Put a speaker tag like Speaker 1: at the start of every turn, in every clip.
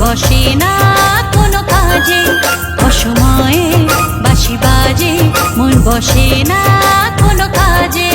Speaker 1: বসে না কোনো কাজে, অসময়ে বাঁশি বাজে মন বসে না কোনো কাজে।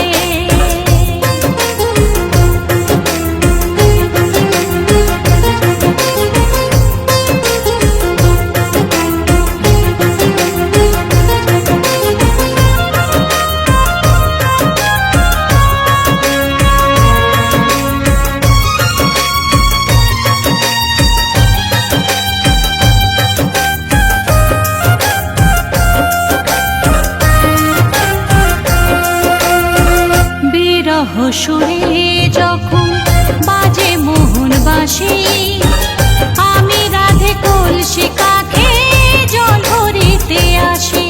Speaker 1: সুরে যখন বাজে মোহন বাঁশি, আমি রাধে কলসি কাঁখে জল ভরিতে আসি।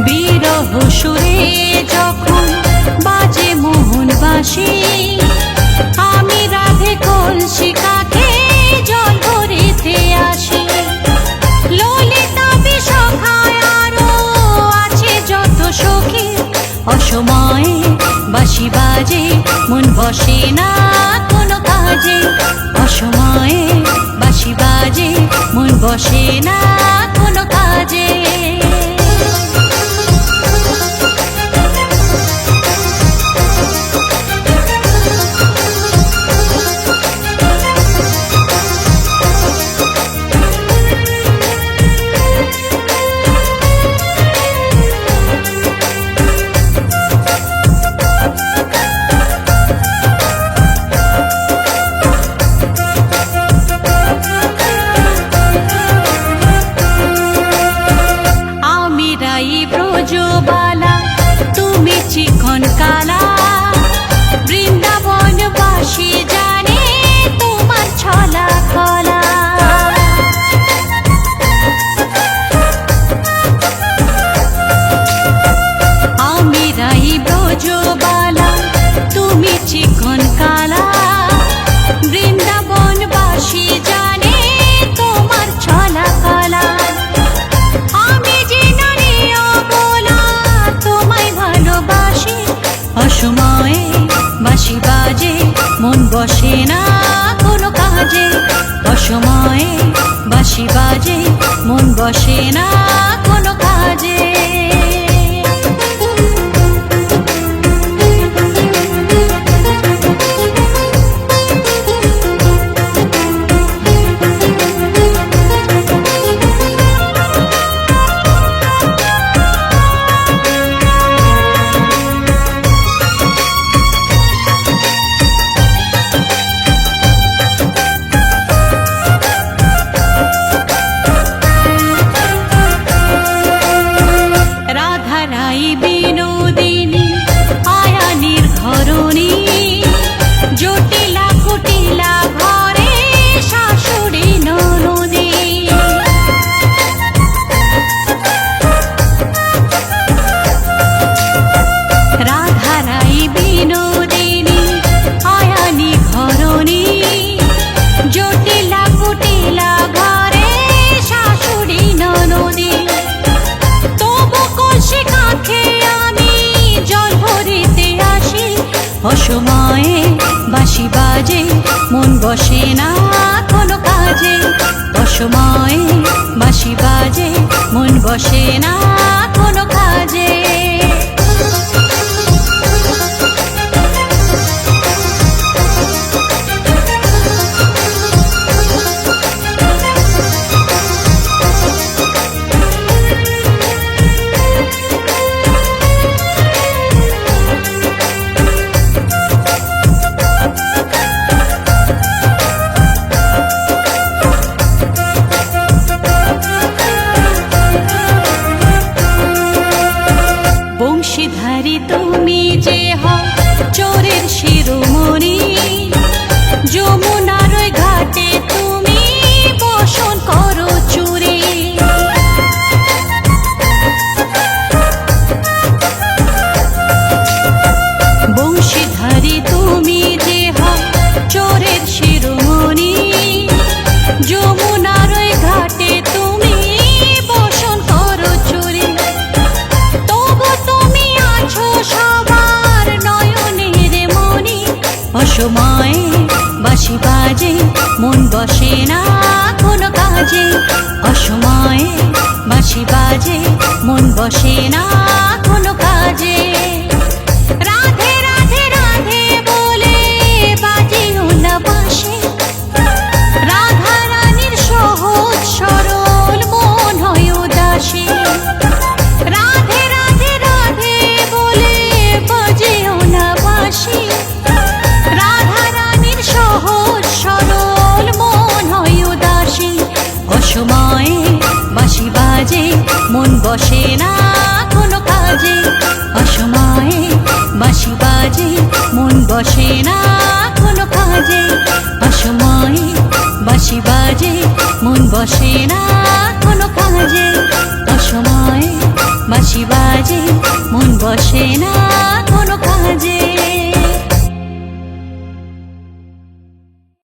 Speaker 1: বিরহ সুরে যখন বাজে মোহন বাঁশি, আমি রাধে কলসি কাঁখে জল ভরিতে আসি। অসময়ে বাঁশি বাজে মন বসে না কোনো কাজে, অসময়ে বাঁশি বাজে মন বসে না কোনো কাজে। ব্রজবালা তুমি চিকন কালা, বৃন্দাবন বাসী জানে তোমার ছলা কলা। আমি রাই ব্রজবালা তুমি চিকন কালা, বৃন্দাবন বাসী জানে তোমার ছলা কলা। অসময়ে বাঁশি বাজে মন বসে না কোনো কাজে, অসময়ে বাঁশি বাজে মন বসে না কোনো কাজে। বিনোদিনী আয়ানির ঘরণী, জটিলা কুটিলা ঘরে শাশুড়ি ননদী। রাধারাই বিনোদিনী আয়ানি ঘরণী, জটিলা কুটিলা ঘরে শাশুড়ি ননদী। তবু কলসি কাঁখে আমি জল ভরিতে আসি, অসময়ে বাঁশি বাজে মন বসে না কোনো কাজে, অসময়ে বাঁশি বাজে মন বসে না কোনো কাজে। বসে না কোনো কাজে অসময়ে বাঁশি বাজে মন বসে না কোনো কাজে রাধে রাধে রাধে বলে বাজিও না বাঁশি রাধা রানীর সহজ সরল মন হয় উদাসী রাধে রাধে রাধে বলে বাজিও না বাঁশি রাধা রানীর সহজ সরল মন হয় উদাসী অসময়ে বাঁশি বাজে মন বসে না কোনো কাজে অসময়ে বাঁশি বাজে মন বসে না কোনো কাজে অসময়ে বাঁশি বাজে মন বসে